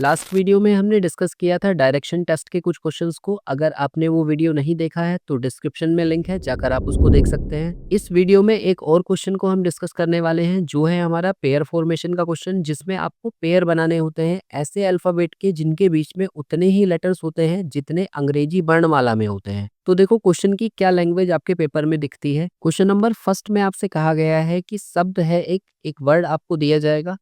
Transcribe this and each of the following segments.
Last video में हमने discuss किया था डायरेक्शन टेस्ट के कुछ क्वेश्चंस को। अगर आपने वो वीडियो नहीं देखा है तो डिस्क्रिप्शन में लिंक है, जाकर आप उसको देख सकते हैं। इस वीडियो में एक और क्वेश्चन को हम डिस्कस करने वाले हैं, जो है हमारा पेयर फॉर्मेशन का क्वेश्चन, जिसमें आपको पेयर बनाने होते हैं ऐसे अल्फाबेट के जिनके बीच में उतने ही लेटर्स होते हैं जितने अंग्रेजी वर्णमाला में होते हैं। तो देखो क्वेश्चन की क्या लैंग्वेज आपके पेपर में दिखती है। क्वेश्चन नंबर फर्स्ट में आपसे कहा गया है कि शब्द है एक वर्ड आपको दिया जाएगा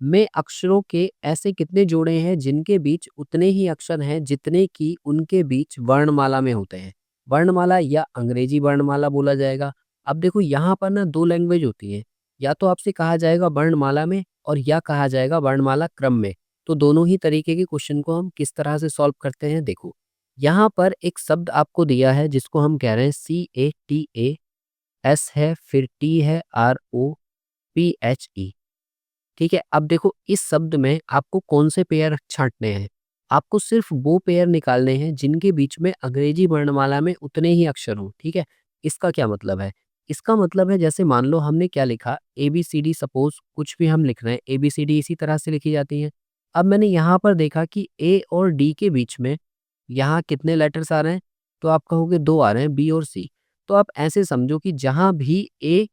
में अक्षरों के ऐसे कितने जोड़े हैं जिनके बीच उतने ही अक्षर हैं जितने कि उनके बीच वर्णमाला में होते हैं। वर्णमाला या अंग्रेजी वर्णमाला बोला जाएगा। अब देखो यहाँ पर ना दो लैंग्वेज होती है, या तो आपसे कहा जाएगा वर्णमाला में और या कहा जाएगा वर्णमाला क्रम में। तो दोनों ही तरीके के क्वेश्चन को हम किस तरह से सॉल्व करते हैं देखो। यहाँ पर एक शब्द आपको दिया है जिसको हम कह रहे हैं CATA, S है, फिर T है, ROPHE। ठीक है, अब देखो इस शब्द में आपको कौन से पेयर छांटने हैं। आपको सिर्फ वो पेयर निकालने हैं जिनके बीच में अंग्रेजी वर्णमाला में उतने ही अक्षर हों। ठीक है, इसका क्या मतलब है? इसका मतलब है जैसे मान लो हमने क्या लिखा, ABCD, सपोज कुछ भी हम लिख रहे हैं, ABCD इसी तरह से लिखी जाती है। अब मैंने यहाँ पर देखा कि A और D के बीच में यहाँ कितने लेटर्स आ रहे हैं, तो आप कहोगे दो आ रहे हैं, B और C। तो आप ऐसे समझो कि जहाँ भी A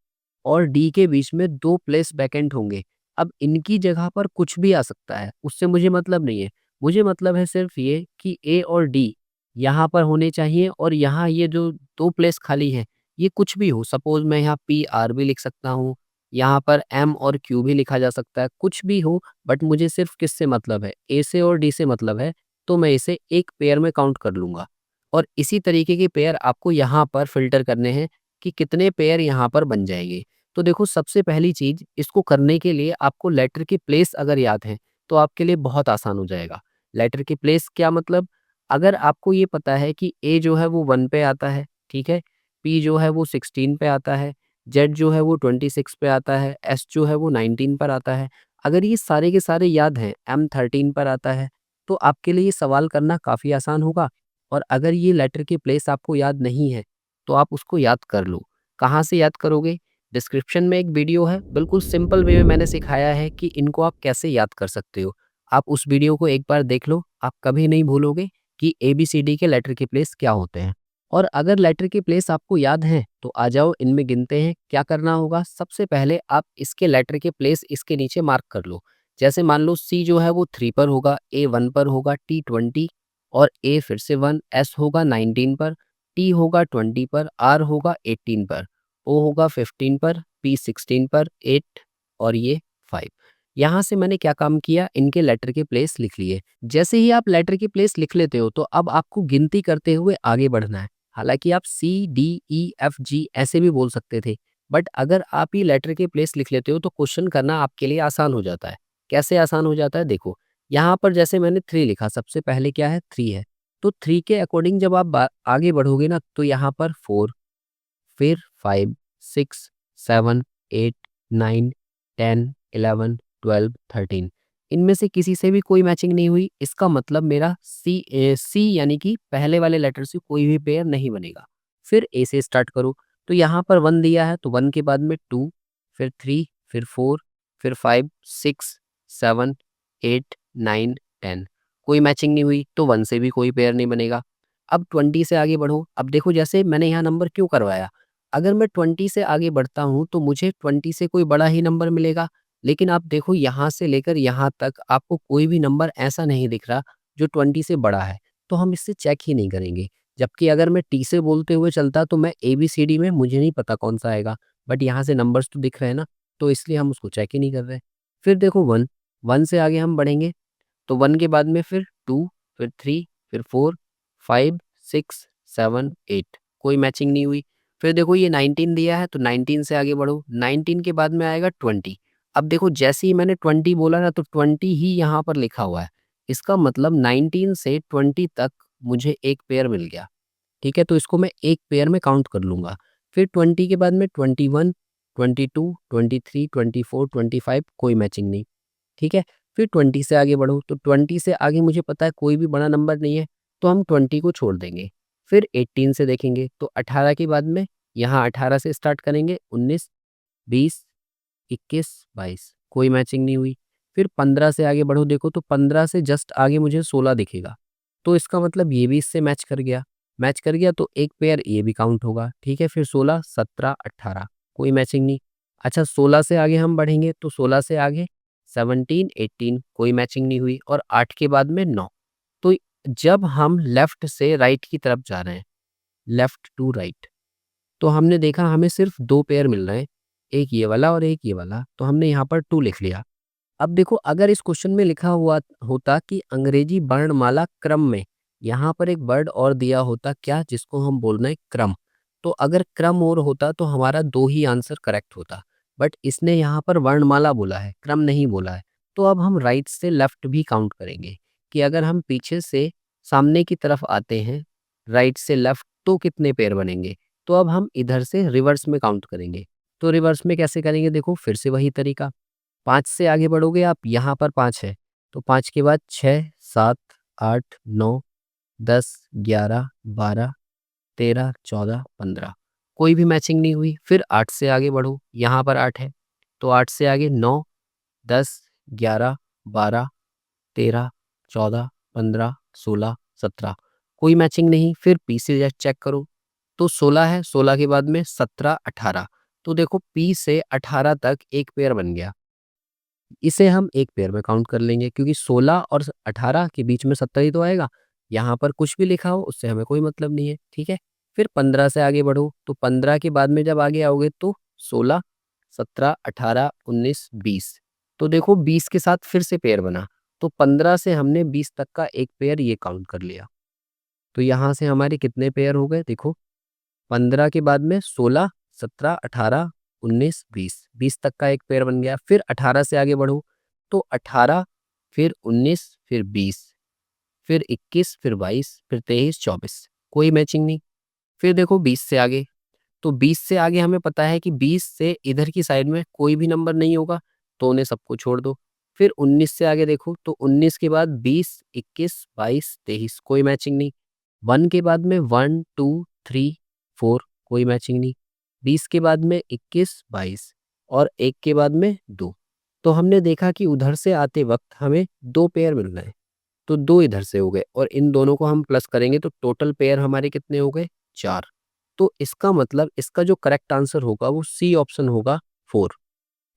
और D के बीच में दो प्लेस वैकेंट होंगे, अब इनकी जगह पर कुछ भी आ सकता है, उससे मुझे मतलब नहीं है। मुझे मतलब है सिर्फ ये कि ए और डी यहाँ पर होने चाहिए, और यहाँ ये जो दो प्लेस खाली हैं, ये कुछ भी हो। सपोज मैं यहाँ पी आर भी लिख सकता हूँ, यहाँ पर एम और क्यू भी लिखा जा सकता है, कुछ भी हो। बट मुझे सिर्फ किससे मतलब है, ए से और डी से मतलब है। तो मैं इसे एक पेयर में काउंट कर लूँगा। और इसी तरीके के पेयर आपको यहाँ पर फ़िल्टर करने हैं कि कितने पेयर यहाँ पर बन जाएँगे। तो देखो सबसे पहली चीज़, इसको करने के लिए आपको लेटर की प्लेस अगर याद है तो आपके लिए बहुत आसान हो जाएगा। लेटर की प्लेस क्या मतलब, अगर आपको ये पता है कि ए जो है वो 1 पे आता है, ठीक है, पी जो है वो 16 पे आता है, जेड जो है वो 26 पे आता है, एस जो है वो 19 पर आता है। अगर ये सारे के सारे याद हैं, एम 13 पर आता है, तो आपके लिए ये सवाल करना काफ़ी आसान होगा। और अगर ये लेटर की प्लेस आपको याद नहीं है तो आप उसको याद कर लो। कहाँ से याद करोगे? डिस्क्रिप्शन में एक वीडियो है, बिल्कुल सिंपल वे में मैंने सिखाया है कि इनको आप कैसे याद कर सकते हो। आप उस वीडियो को एक बार देख लो, आप कभी नहीं भूलोगे कि ABCD के लेटर के प्लेस क्या होते हैं। और अगर लेटर के प्लेस आपको याद हैं तो आ जाओ इनमें गिनते हैं। क्या करना होगा, सबसे पहले आप इसके लेटर के प्लेस इसके नीचे मार्क कर लो। जैसे मान लो C जो है वो 3 पर होगा, A 1 पर होगा, T 20 और A फिर से 1, S होगा 19 पर, T होगा 20 पर, R होगा 18 पर, O होगा 15 पर, P 16 पर, 8 और ये 5। यहाँ से मैंने क्या काम किया, इनके लेटर के प्लेस लिख लिए। जैसे ही आप लेटर की प्लेस लिख लेते हो तो अब आपको गिनती करते हुए आगे बढ़ना है। हालांकि आप C D E F G ऐसे भी बोल सकते थे, बट अगर आप ही लेटर के प्लेस लिख लेते हो तो क्वेश्चन करना आपके लिए आसान हो जाता है। कैसे आसान हो जाता है देखो, यहाँ पर जैसे मैंने 3 लिखा, सबसे पहले क्या है 3 है, तो 3 के अकॉर्डिंग जब आप आगे बढ़ोगे ना तो यहाँ पर 4, फिर 5, 6, 7, 8, 9, 10, 11, 12, 13, इनमें से किसी से भी कोई मैचिंग नहीं हुई। इसका मतलब मेरा सी यानी कि पहले वाले लेटर से कोई भी पेयर नहीं बनेगा। फिर ए से स्टार्ट करो, तो यहाँ पर 1 दिया है तो 1 के बाद में 2, फिर 3, फिर 4, फिर 5, 6, 7, 8, 9, 10, कोई मैचिंग नहीं हुई तो 1 से भी कोई पेयर नहीं बनेगा। अब 20 से आगे बढ़ो। अब देखो जैसे मैंने यहाँ नंबर क्यों करवाया, अगर मैं 20 से आगे बढ़ता हूँ तो मुझे 20 से कोई बड़ा ही नंबर मिलेगा। लेकिन आप देखो यहाँ से लेकर यहाँ तक आपको कोई भी नंबर ऐसा नहीं दिख रहा जो 20 से बड़ा है, तो हम इससे चेक ही नहीं करेंगे। जबकि अगर मैं टी से बोलते हुए चलता तो मैं ABCD में मुझे नहीं पता कौन सा आएगा, बट यहाँ से नंबर्स तो दिख रहे हैं ना, तो इसलिए हम उसको चेक ही नहीं कर रहे। फिर देखो 1, 1 से आगे हम बढ़ेंगे तो 1 के बाद में फिर 2, फिर 3, फिर 4, 5, 6, 7, 8, कोई मैचिंग नहीं हुई। फिर देखो ये 19 दिया है तो 19 से आगे बढ़ो, 19 के बाद में आएगा 20। अब देखो जैसे ही मैंने 20 बोला ना तो 20 ही यहाँ पर लिखा हुआ है। इसका मतलब 19 से 20 तक मुझे एक पेयर मिल गया। ठीक है, तो इसको मैं एक पेयर में काउंट कर लूँगा। फिर 20 के बाद में 21, 22, 23, 24, 25, कोई मैचिंग नहीं। ठीक है, फिर 20 से आगे बढ़ो तो 20 से आगे मुझे पता है कोई भी बड़ा नंबर नहीं है, तो हम 20 को छोड़ देंगे। फिर 18 से देखेंगे तो 18 के बाद में यहाँ 18 से स्टार्ट करेंगे, 19, 20, 21, 22, कोई मैचिंग नहीं हुई। फिर 15 से आगे बढ़ो, देखो तो 15 से जस्ट आगे मुझे 16 दिखेगा। तो इसका मतलब ये भी इससे मैच कर गया। मैच कर गया तो एक पेयर ये भी काउंट होगा, ठीक है? फिर 16, 17, 18 कोई मैचिंग नहीं। अच्छा 16 से आगे हम बढ़ेंगे तो 16 से आगे 17, 18 कोई मैचिंग नहीं हुई और 8 के बाद में 9। तो जब हम लेफ्ट से राइट की तरफ जा रहे हैं, लेफ्ट टू राइट, तो हमने देखा हमें सिर्फ 2 पेयर मिल रहे हैं, एक ये वाला और एक ये वाला, तो हमने यहाँ पर 2 लिख लिया। अब देखो अगर इस क्वेश्चन में लिखा हुआ होता कि अंग्रेजी वर्णमाला क्रम में, यहाँ पर एक वर्ड और दिया होता क्या जिसको हम बोल रहे हैं क्रम। तो अगर क्रम और होता तो हमारा 2 ही आंसर करेक्ट होता। बट इसने यहाँ पर वर्णमाला बोला है, क्रम नहीं बोला है। तो अब हम राइट से लेफ्ट भी काउंट करेंगे कि अगर हम पीछे से सामने की तरफ आते हैं राइट से लेफ्ट तो कितने पेयर बनेंगे। तो अब हम इधर से रिवर्स में काउंट करेंगे। तो रिवर्स में कैसे करेंगे, देखो फिर से वही तरीका। 5 से आगे बढ़ोगे आप, यहाँ पर 5 है, तो 5 के बाद 6, 7, 8, 9, 10, 11, 12, 13, 14, 15 कोई भी मैचिंग नहीं हुई। फिर 8 से आगे बढ़ो, यहाँ पर 8 है, तो 8 से आगे 9, 10, 11, 12, 13, 14, 15, 16, 17 कोई मैचिंग नहीं। फिर पी से चेक करो तो 16 है, 16 के बाद में 17, 18 तो देखो पी से 18 तक एक पेयर बन गया। इसे हम एक पेयर में काउंट कर लेंगे क्योंकि 16 और 18 के बीच में 17 ही तो आएगा। यहाँ पर कुछ भी लिखा हो उससे हमें कोई मतलब नहीं है, ठीक है? फिर 15 से आगे बढ़ो तो 15 के बाद में जब आगे आओगे तो 16, 17, 18, 19, 20 तो देखो 20 के साथ फिर से पेयर बना। तो 15 से हमने 20 तक का एक पेयर ये काउंट कर लिया। तो यहाँ से हमारे कितने पेयर हो गए देखो, 15 के बाद में 16, 17, 18, 19, 20 20 तक का एक पेयर बन गया। फिर 18 से आगे बढ़ो तो 18, फिर 19, फिर 20, फिर 21, फिर 22, फिर 23, 24 कोई मैचिंग नहीं। फिर देखो 20 से आगे, तो 20 से आगे हमें पता है कि 20 से इधर की साइड में कोई भी नंबर नहीं होगा, तो उन्हें सबको छोड़ दो। फिर 19 से आगे देखो तो 19 के बाद 20, 21, 22, 23 कोई मैचिंग नहीं। 1 के बाद में 1, 2, 3, 4 कोई मैचिंग नहीं। 20 के बाद में 21, 22 और 1 के बाद में 2। तो हमने देखा कि उधर से आते वक्त हमें 2 पेयर मिल रहे हैं, तो 2 इधर से हो गए और इन दोनों को हम प्लस करेंगे तो टोटल पेयर हमारे कितने हो गए, 4। तो इसका मतलब इसका जो करेक्ट आंसर होगा वो सी ऑप्शन होगा 4।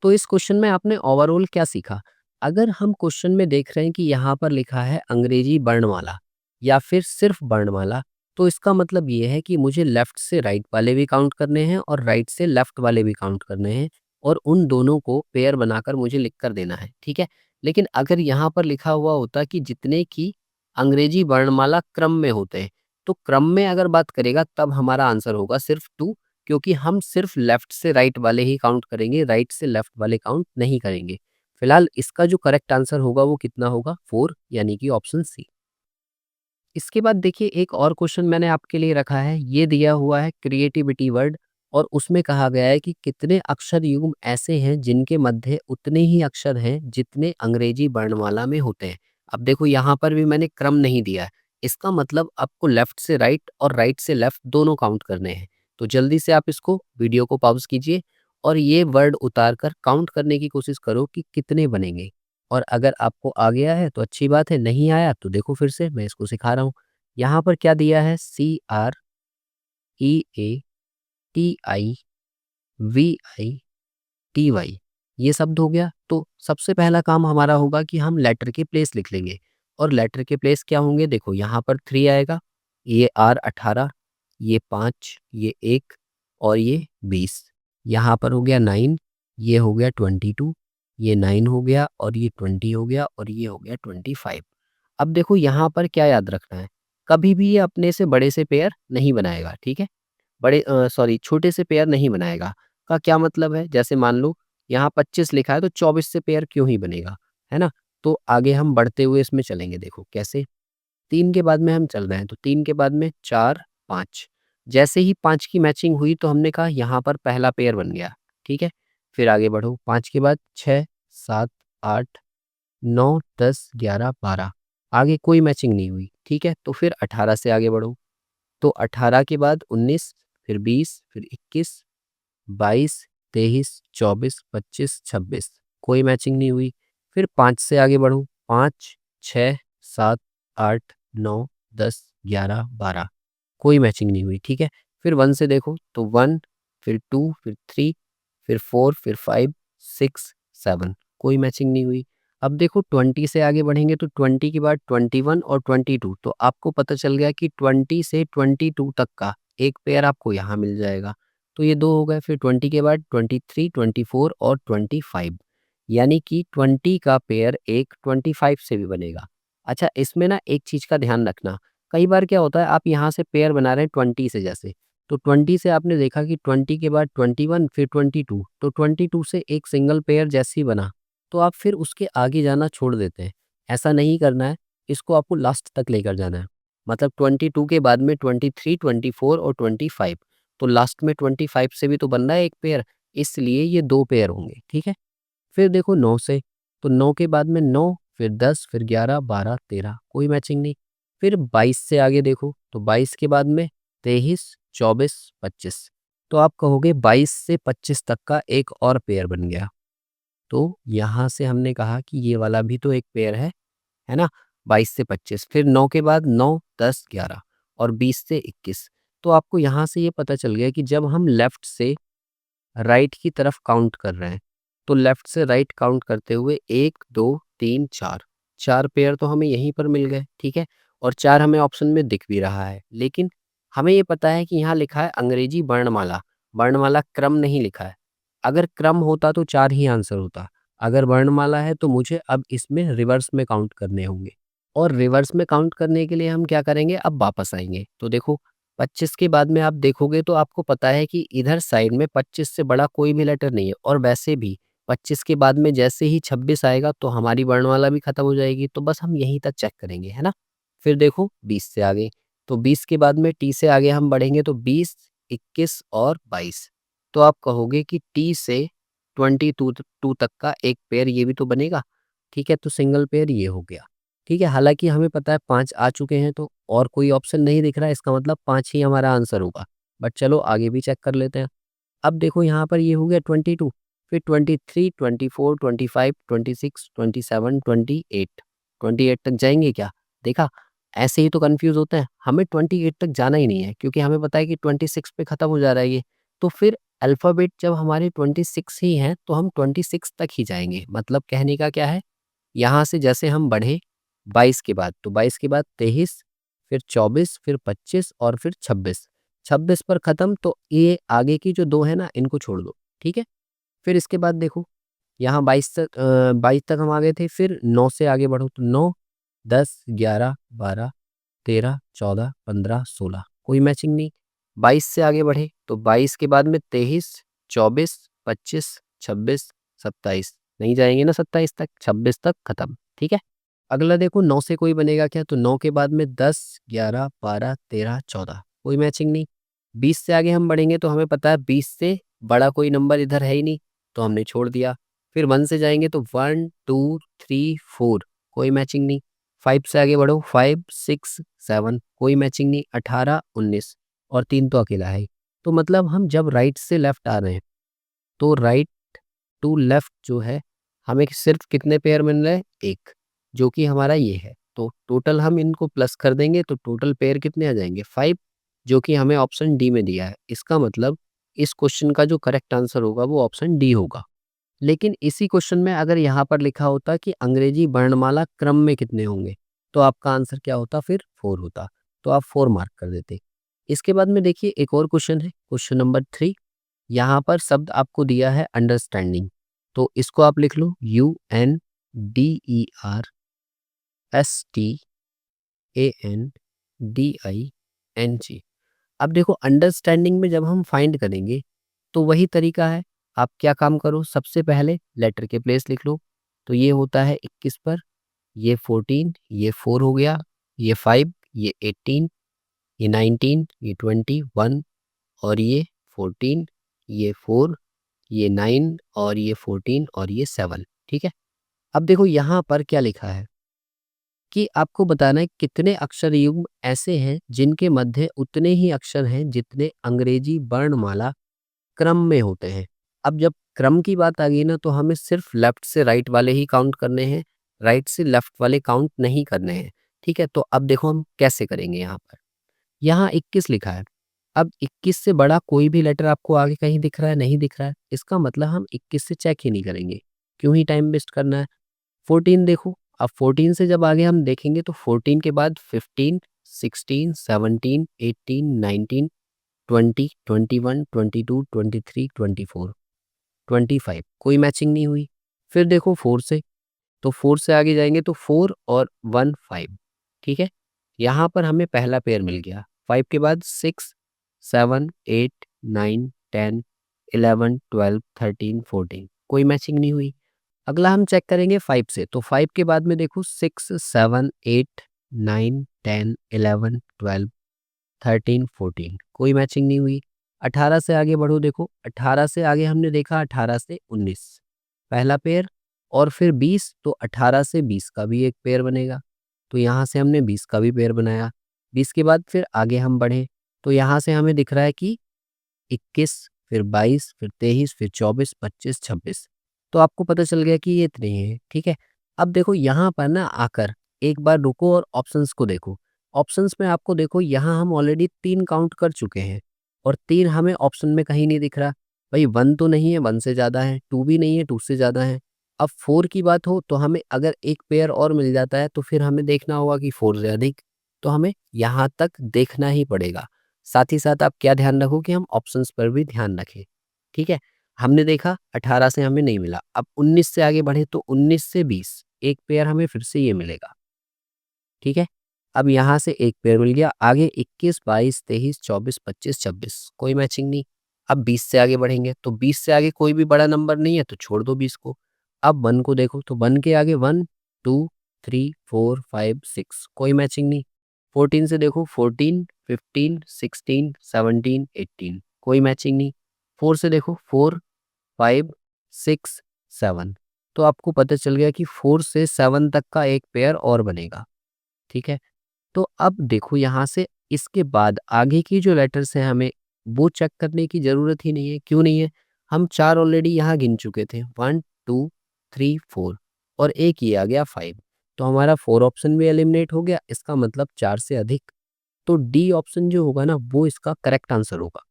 तो इस क्वेश्चन में आपने ओवरऑल क्या सीखा? अगर हम क्वेश्चन में देख रहे हैं कि यहाँ पर लिखा है अंग्रेजी वर्णमाला या फिर सिर्फ वर्णमाला, तो इसका मतलब ये है कि मुझे लेफ्ट से राइट वाले भी काउंट करने हैं और राइट से लेफ्ट वाले भी काउंट करने हैं और उन दोनों को पेयर बनाकर मुझे लिख कर देना है, ठीक है? लेकिन अगर यहाँ पर लिखा हुआ होता कि जितने की अंग्रेजी वर्णमाला क्रम में होते हैं, तो क्रम में अगर बात करेगा तब हमारा आंसर होगा सिर्फ 2, क्योंकि हम सिर्फ लेफ्ट से राइट वाले ही काउंट करेंगे, राइट से लेफ्ट वाले काउंट नहीं करेंगे। फिलहाल इसका जो करेक्ट आंसर होगा वो कितना होगा, 4 यानी कि ऑप्शन सी। इसके बाद देखिए एक और क्वेश्चन मैंने आपके लिए रखा है, ये दिया हुआ है क्रिएटिविटी वर्ड और उसमें कहा गया है कि कितने अक्षर युग्म ऐसे हैं जिनके मध्य उतने ही अक्षर हैं जितने अंग्रेजी वर्णमाला में होते हैं। अब देखो यहाँ पर भी मैंने क्रम नहीं दिया है, इसका मतलब आपको लेफ्ट से राइट और राइट से लेफ्ट दोनों काउंट करने हैं। तो जल्दी से आप इसको वीडियो को पॉज कीजिए और ये वर्ड उतार कर काउंट करने की कोशिश करो कि कितने बनेंगे। और अगर आपको आ गया है तो अच्छी बात है, नहीं आया तो देखो फिर से मैं इसको सिखा रहा हूँ। यहाँ पर क्या दिया है, CREATIVI ये शब्द हो गया। तो सबसे पहला काम हमारा होगा कि हम लेटर के प्लेस लिख लेंगे और लेटर के प्लेस क्या होंगे, देखो यहाँ पर 3 आएगा, ये R 18, ये 5, ये 1 और ये 20। यहाँ पर हो गया 9, ये हो गया 22, ये 9 हो गया और ये 20 हो गया और ये हो गया 25। अब देखो यहाँ पर क्या याद रखना है, कभी भी ये अपने से बड़े से पेयर नहीं बनाएगा, ठीक है? सॉरी छोटे से पेयर नहीं बनाएगा। का क्या मतलब है, जैसे मान लो यहाँ 25 लिखा है तो 24 से पेयर क्यों ही बनेगा, है ना? तो आगे हम बढ़ते हुए इसमें चलेंगे, देखो कैसे। 3 के बाद में हम चल रहे हैं तो 3 के बाद में 4, 5 जैसे ही 5 की मैचिंग हुई तो हमने कहा यहाँ पर पहला पेयर बन गया, ठीक है? फिर आगे बढ़ो, 5 के बाद 6, 7, 8, 9, 10, 11, 12 आगे कोई मैचिंग नहीं हुई, ठीक है? तो फिर 18 से आगे बढ़ो, तो 18 के बाद 19, फिर 20, फिर 21, 22, 23, 24, 25, 26 कोई मैचिंग नहीं हुई। फिर 5 से आगे बढ़ूँ, 5, 6, 7, 8, 9, 10, 11, 12, कोई मैचिंग नहीं हुई, ठीक है। फिर 1 से देखो तो 1, फिर 2, फिर 3, फिर 4, फिर 5, 6, 7, कोई मैचिंग नहीं हुई। अब देखो 20 से आगे बढ़ेंगे तो 20 के बाद 21 और 22, तो आपको पता चल गया कि 20 से 22 तक का एक पेयर आपको यहाँ मिल जाएगा। तो ये 2 हो गए, फिर 20 के बाद 23, 24 और 25, यानी कि 20 का पेयर एक 25 से भी बनेगा। अच्छा, इसमें ना एक चीज़ का ध्यान रखना, कई बार क्या होता है आप यहाँ से पेयर बना रहे हैं 20 से, जैसे तो 20 से आपने देखा कि 20 के बाद 21 फिर 22, तो 22 से एक सिंगल पेयर जैसे ही बना तो आप फिर उसके आगे जाना छोड़ देते हैं। ऐसा नहीं करना है, इसको आपको लास्ट तक लेकर जाना है। मतलब 22 के बाद में 23, 24 और 25, तो लास्ट में 25 से भी तो बन रहा है एक पेयर, इसलिए ये 2 पेयर होंगे, ठीक है। फिर देखो 9 से, तो 9 के बाद में 9, फिर 10, फिर 11, 12, 13, कोई मैचिंग नहीं। फिर 22 से आगे देखो तो 22 के बाद में 23, 24, 25, तो आप कहोगे 22 से 25 तक का एक और पेयर बन गया। तो यहाँ से हमने कहा कि ये वाला भी तो एक पेयर है ना? 22 से 25, फिर 9 के बाद 9, 10, 11 और 20 से 21, तो आपको यहाँ से ये पता चल गया कि जब हम लेफ्ट से राइट की तरफ काउंट कर रहे हैं, तो लेफ्ट से राइट काउंट करते हुए 1, 2, 3, 4, 4 पेयर तो हमें यहीं पर मिल गए, ठीक है? और 4 हमें ऑप्शन में दिख भी रहा है, लेकिन हमें ये पता है कि यहाँ लिखा है अंग्रेजी वर्णमाला, वर्णमाला क्रम नहीं लिखा है। अगर क्रम होता तो 4 ही आंसर होता, अगर वर्णमाला है तो मुझे अब इसमें रिवर्स में काउंट करने होंगे, और रिवर्स में काउंट करने के लिए हम क्या करेंगे, अब वापस आएँगे। तो देखो 25 के बाद में आप देखोगे तो आपको पता है कि इधर साइड में 25 से बड़ा कोई भी लेटर नहीं है, और वैसे भी 25 के बाद में जैसे ही 26 आएगा तो हमारी वर्णमाला भी खत्म हो जाएगी, तो बस हम यहीं तक चेक करेंगे, है ना। फिर देखो 20 से आगे, तो 20 के बाद में टी से आगे हम बढ़ेंगे तो 20, 21 और 22, तो आप कहोगे कि टी से 22 तक का एक पेयर ये भी तो बनेगा, ठीक है। तो सिंगल पेयर ये हो गया, ठीक है। हालाँकि हमें पता है 5 आ चुके हैं, तो और कोई ऑप्शन नहीं दिख रहा है, इसका मतलब 5 ही हमारा आंसर होगा। बट चलो आगे भी चेक कर लेते हैं। अब देखो यहाँ पर ये हो गया 22, फिर 23, 24, 25, 26, 27, 28, 28 तक जाएँगे क्या? देखा, ऐसे ही तो कन्फ्यूज़ होते हैं। हमें 28 तक जाना ही नहीं है, क्योंकि हमें पता है कि 26 पे खत्म हो जा रहा है ये। तो फिर अल्फ़ाबेट जब हमारे 26 ही हैं, तो हम 26 तक ही जाएँगे। मतलब कहने का क्या है, यहाँ से जैसे हम बढ़े 22 के बाद, तो 22 के बाद 23, फिर 24, फिर 25 और फिर 26, 26 पर ख़त्म, तो ये आगे की जो 2 है ना, इनको छोड़ दो, ठीक है। फिर इसके बाद देखो यहाँ 22 तक हम आ गए थे, फिर 9 से आगे बढ़ो तो 9, 10, 11, 12, 13, 14, 15, 16, कोई मैचिंग नहीं। 22 से आगे बढ़े तो 22 के बाद में 23, 24, 25, 26, 27, नहीं जाएँगे ना 27 तक, 26 तक खत्म, ठीक है। अगला देखो 9 से कोई बनेगा क्या? तो 9 के बाद में 10, 11, 12, 13, 14, कोई मैचिंग नहीं। 20 से आगे हम बढ़ेंगे तो हमें पता है 20 से बड़ा कोई नंबर इधर है ही नहीं, तो हमने छोड़ दिया। फिर 1 से जाएँगे तो 1, 2, 3, 4, कोई मैचिंग नहीं। 5 से आगे बढ़ो, 5, 6, 7, कोई मैचिंग नहीं। 18, 19 और 3 तो अकेला है ही। तो मतलब हम जब राइट से लेफ्ट आ रहे हैं, तो राइट टू लेफ्ट जो है, हमें सिर्फ कितने पेयर मिल रहे हैं? 1, जो कि हमारा ये है। तो टोटल हम इनको प्लस कर देंगे तो टोटल पेयर कितने आ जाएँगे? 5, जो कि हमें ऑप्शन डी में दिया है। इसका मतलब इस क्वेश्चन का जो करेक्ट आंसर होगा वो ऑप्शन डी होगा। लेकिन इसी क्वेश्चन में अगर यहाँ पर लिखा होता कि अंग्रेजी वर्णमाला क्रम में कितने होंगे, तो आपका आंसर क्या होता फिर? 4 होता। तो आप 4 मार्क कर देते। इसके बाद में देखिए एक और क्वेश्चन है, क्वेश्चन नंबर 3। यहाँ पर शब्द आपको दिया है अंडरस्टैंडिंग, तो इसको आप लिख लो UNDERSTANDING। अब देखो अंडरस्टैंडिंग में जब हम फाइंड करेंगे तो वही तरीका है। आप क्या काम करो, सबसे पहले लेटर के प्लेस लिख लो। तो ये होता है 21 पर, ये 14, ये 4 हो गया, ये 5, ये 18, ये 19, ये 21 और ये 14, ये 4, ये 9 और ये 14 और ये 7, ठीक है। अब देखो यहाँ पर क्या लिखा है कि आपको बताना है कितने अक्षर युग्म ऐसे हैं जिनके मध्य उतने ही अक्षर हैं जितने अंग्रेजी वर्णमाला क्रम में होते हैं। अब जब क्रम की बात आ गई ना तो हमें सिर्फ लेफ्ट से राइट वाले ही काउंट करने हैं, राइट से लेफ्ट वाले काउंट नहीं करने हैं। ठीक है, तो अब देखो हम कैसे करेंगे यहाँ पर। यहाँ 21 लिखा है। अब 21 से बड़ा कोई भी लेटर आपको आगे कहीं दिख रहा है, नहीं दिख रहा है, इसका मतलब हम 21 से चेक ही नहीं करेंगे। क्यों ही टाइम वेस्ट करना है। 14 देखो, अब 14 से जब आगे हम देखेंगे तो 14 के बाद 15, 16, 17, 18, 19, 20, 21, 22, 23, 24, 25, कोई मैचिंग नहीं हुई। फिर देखो 4 से, तो 4 से आगे जाएंगे तो 4 और 1 5। ठीक है, यहाँ पर हमें पहला पेयर मिल गया। 5 के बाद 6, 7, 8, 9, 10, 11, 12, 13, 14, कोई मैचिंग नहीं हुई। अगला हम चेक करेंगे 5 से, तो 5 के बाद में देखो 6, 7, 8, 9, 10, 11, 12, 13, 14, कोई मैचिंग नहीं हुई। 18 से आगे बढ़ो, देखो 18 से आगे हमने देखा 18 से 19 पहला पेयर, और फिर 20, तो 18 से 20 का भी एक पेयर बनेगा। तो यहाँ से हमने 20 का भी पेयर बनाया। 20 के बाद फिर आगे हम बढ़े, तो यहाँ से हमें दिख रहा है कि 21, फिर 22, फिर 23, फिर 24, 25, 26। तो आपको पता चल गया कि ये इतने ही हैं। ठीक है, अब देखो यहाँ पर ना आकर एक बार रुको और ऑप्शंस को देखो। ऑप्शंस में आपको देखो, यहाँ हम ऑलरेडी 3 काउंट कर चुके हैं और 3 हमें ऑप्शन में कहीं नहीं दिख रहा। भाई 1 तो नहीं है, 1 से ज़्यादा है, 2 भी नहीं है, 2 से ज़्यादा है। अब 4 की बात हो तो हमें अगर एक पेयर और मिल जाता है तो फिर हमें देखना होगा कि 4 से अधिक, तो हमें यहाँ तक देखना ही पड़ेगा। साथ ही साथ आप क्या ध्यान रखो कि हम ऑप्शंस पर भी ध्यान रखें। ठीक है, हमने देखा 18 से हमें नहीं मिला, अब 19 से आगे बढ़े तो 19 से 20 एक पेयर हमें फिर से ये मिलेगा। ठीक है, अब यहाँ से एक पेयर मिल गया, आगे 21, 22, 23, 24, 25, 26, कोई मैचिंग नहीं। अब 20 से आगे बढ़ेंगे तो 20 से आगे कोई भी बड़ा नंबर नहीं है तो छोड़ दो 20 को। अब 1 को देखो, तो 1 के आगे 1, 2, 3, 4, 5, 6, कोई मैचिंग नहीं। 14 से देखो, 14, 15, 16, 17, 18, कोई मैचिंग नहीं। 4 से देखो, 4, 5, 6, 7, तो आपको पता चल गया कि 4 से 7 तक का एक पेयर और बनेगा। ठीक है, तो अब देखो यहाँ से इसके बाद आगे की जो लेटर्स हैं हमें वो चेक करने की ज़रूरत ही नहीं है। क्यों नहीं है? हम 4 ऑलरेडी यहाँ गिन चुके थे, 1, 2, 3, 4 और एक ये आ गया 5। तो हमारा 4 ऑप्शन भी एलिमिनेट हो गया, इसका मतलब 4 से अधिक। तो डी ऑप्शन जो होगा ना वो इसका करेक्ट आंसर होगा।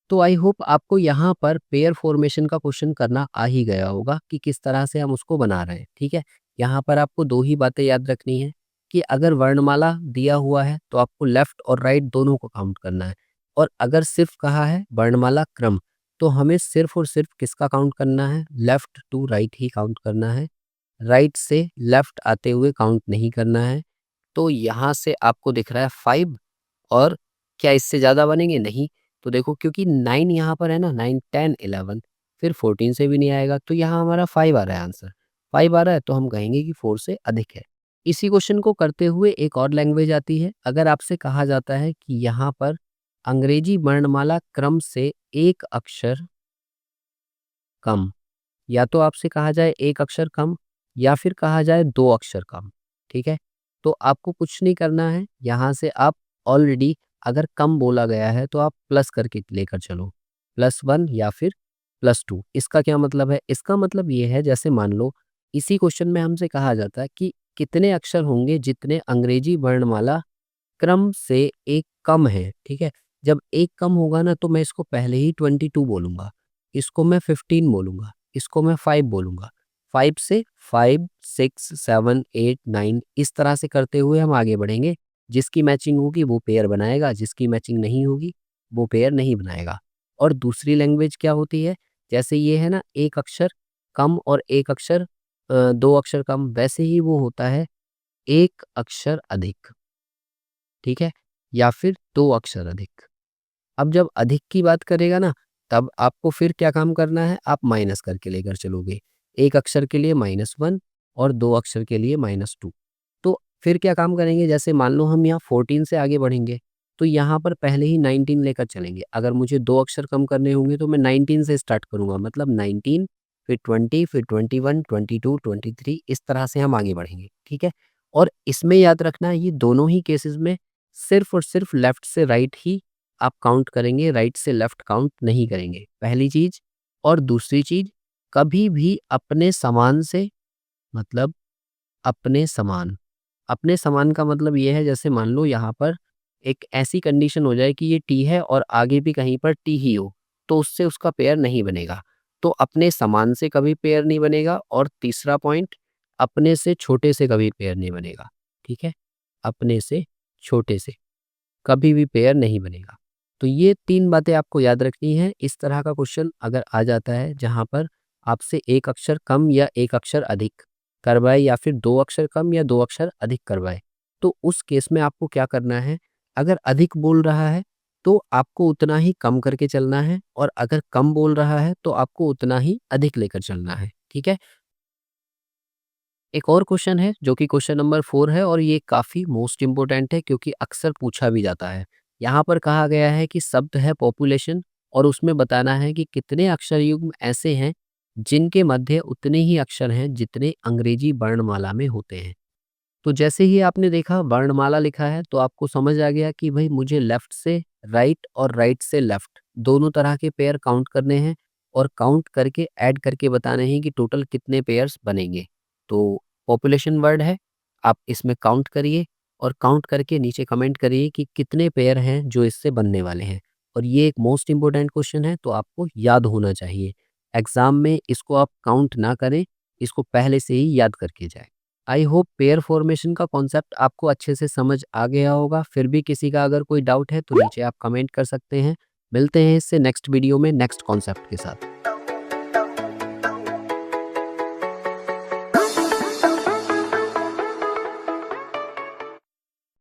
तो आई होप आपको यहाँ पर पेयर फॉर्मेशन का क्वेश्चन करना आ ही गया होगा कि किस तरह से हम उसको बना रहे हैं। ठीक है, यहाँ पर आपको 2 ही बातें याद रखनी है कि अगर वर्णमाला दिया हुआ है तो आपको लेफ्ट और राइट दोनों को काउंट करना है, और अगर सिर्फ कहा है वर्णमाला क्रम तो हमें सिर्फ और सिर्फ किसका काउंट करना है, लेफ्ट टू राइट ही काउंट करना है, राइट से लेफ्ट आते हुए काउंट नहीं करना है। तो यहाँ से आपको दिख रहा है 5, और क्या इससे ज़्यादा बनेंगे? नहीं। तो देखो क्योंकि 9 यहाँ पर है ना, 9, 10, 11, फिर 14 से भी नहीं आएगा, तो यहाँ हमारा 5 आ रहा है आंसर। 5 आ रहा है तो हम कहेंगे कि 4 से अधिक है। इसी क्वेश्चन को करते हुए एक और लैंग्वेज आती है। अगर आपसे कहा जाता है कि यहाँ पर अंग्रेजी वर्णमाला क्रम से एक अक्षर कम, या तो आपसे कहा जाए एक अक्षर कम या फिर कहा जाए 2 अक्षर कम। ठीक है, तो आपको कुछ नहीं करना है, यहाँ से आप ऑलरेडी अगर कम बोला गया है तो आप प्लस करके लेकर चलो, +1 या फिर +2। इसका क्या मतलब है? इसका मतलब ये है, जैसे मान लो इसी क्वेश्चन में हमसे कहा जाता है कि कितने अक्षर होंगे जितने अंग्रेजी वर्णमाला क्रम से एक कम है। ठीक है, जब एक कम होगा ना तो मैं इसको पहले ही 22 बोलूंगा, इसको मैं 15 बोलूंगा, इसको मैं 5 बोलूंगा। 5 से 5, 6, 7, 8, 9 इस तरह से करते हुए हम आगे बढ़ेंगे। जिसकी मैचिंग होगी वो पेयर बनाएगा, जिसकी मैचिंग नहीं होगी वो पेयर नहीं बनाएगा। और दूसरी लैंग्वेज क्या होती है, जैसे ये है ना एक अक्षर कम और एक अक्षर 2 अक्षर कम, वैसे ही वो होता है एक अक्षर अधिक। ठीक है, या फिर 2 अक्षर अधिक। अब जब अधिक की बात करेगा ना तब आपको फिर क्या काम करना है, आप माइनस करके लेकर चलोगे। एक अक्षर के लिए -1 और 2 अक्षर के लिए -2। तो फिर क्या काम करेंगे, जैसे मान लो हम यहाँ 14 से आगे बढ़ेंगे तो यहाँ पर पहले ही 19 लेकर चलेंगे। अगर मुझे 2 अक्षर कम करने होंगे तो मैं 19 से स्टार्ट करूँगा, मतलब 19, फिर 20, फिर 21, 22, 23 इस तरह से हम आगे बढ़ेंगे। ठीक है, और इसमें याद रखना ये दोनों ही केसेस में सिर्फ और सिर्फ लेफ्ट से राइट ही आप काउंट करेंगे, राइट से लेफ्ट काउंट नहीं करेंगे। पहली चीज़, और दूसरी चीज़, कभी भी अपने समान से, मतलब अपने समान। अपने समान का मतलब ये है, जैसे मान लो यहाँ पर एक ऐसी कंडीशन हो जाए कि ये टी है और आगे भी कहीं पर टी ही हो, तो उससे उसका पेयर नहीं बनेगा। तो अपने समान से कभी पेयर नहीं बनेगा, और तीसरा पॉइंट, अपने से छोटे से कभी पेयर नहीं बनेगा। ठीक है? अपने से छोटे से कभी भी पेयर नहीं बनेगा। तो ये 3 बातें आपको याद रखनी है। इस तरह का क्वेश्चन अगर आ जाता है जहाँ पर आपसे 1 अक्षर कम या 1 अक्षर अधिक करवाए, या फिर 2 अक्षर कम या 2 अक्षर अधिक करवाए, तो उस केस में आपको क्या करना है? अगर अधिक बोल रहा है तो आपको उतना ही कम करके चलना है, और अगर कम बोल रहा है तो आपको उतना ही अधिक लेकर चलना है। ठीक है? एक और क्वेश्चन है जो कि क्वेश्चन नंबर 4 है, और ये काफ़ी मोस्ट इम्पोर्टेंट है क्योंकि अक्सर पूछा भी जाता है। यहाँ पर कहा गया है कि शब्द है पॉपुलेशन, और उसमें बताना है कि कितने अक्षर युग्म ऐसे हैं जिनके मध्य उतने ही अक्षर हैं जितने अंग्रेजी वर्णमाला में होते हैं। तो जैसे ही आपने देखा वर्णमाला लिखा है तो आपको समझ आ गया कि भाई मुझे लेफ्ट से राइट और राइट से लेफ्ट दोनों तरह के पेयर काउंट करने हैं, और काउंट करके ऐड करके बताने हैं कि टोटल कितने पेयर्स बनेंगे। तो पॉपुलेशन वर्ड है, आप इसमें काउंट करिए, और काउंट करके नीचे कमेंट करिए कि कितने पेयर हैं जो इससे बनने वाले हैं। और ये एक मोस्ट इंपॉर्टेंट क्वेश्चन है, तो आपको याद होना चाहिए। एग्जाम में इसको आप काउंट ना करें, इसको पहले से ही याद करके जाए। आई होप पेयर फॉर्मेशन का कॉन्सेप्ट आपको अच्छे से समझ आ गया होगा। फिर भी किसी का अगर कोई डाउट है तो नीचे आप कमेंट कर सकते हैं। मिलते हैं इससे नेक्स्ट वीडियो में नेक्स्ट कॉन्सेप्ट के साथ।